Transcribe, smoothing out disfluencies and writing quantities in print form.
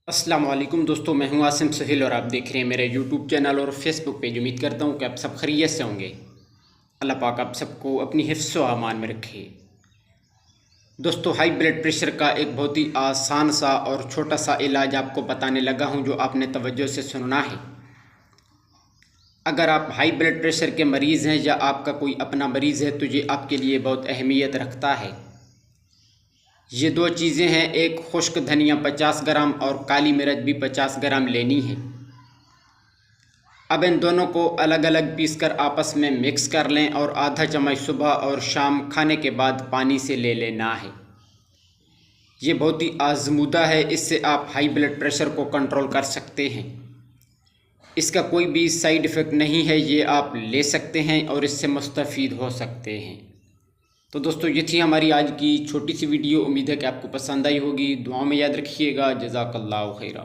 अस्सलाम वालेकुम दोस्तों, मैं हूं आसिम सुहेल और आप देख रहे हैं मेरे यूट्यूब चैनल और फेसबुक पेज। उम्मीद करता हूं कि आप सब खैरियत से होंगे। अल्लाह पाक आप सबको अपनी हिफ्ज़ व अमान में रखे। दोस्तों, हाई ब्लड प्रेशर का एक बहुत ही आसान सा और छोटा सा इलाज आपको बताने लगा हूं, जो आपने तवज्जो से सुनना है। अगर आप हाई ब्लड प्रेशर के मरीज़ हैं या आपका कोई अपना मरीज़ है तो ये आपके लिए बहुत अहमियत रखता है। ये दो चीज़ें हैं, एक खुश्क धनिया 50 ग्राम और काली मिर्च भी 50 ग्राम लेनी है। अब इन दोनों को अलग अलग पीस कर आपस में मिक्स कर लें और आधा चम्मच सुबह और शाम खाने के बाद पानी से ले लेना है। ये बहुत ही आजमूदा है, इससे आप हाई ब्लड प्रेशर को कंट्रोल कर सकते हैं। इसका कोई भी साइड इफ़ेक्ट नहीं है, ये आप ले सकते हैं और इससे मुस्तफ़ीद हो सकते हैं। तो दोस्तों, ये थी हमारी आज की छोटी सी वीडियो। उम्मीद है कि आपको पसंद आई होगी। दुआओं में याद रखिएगा। जज़ाकल्लाहु खैरा।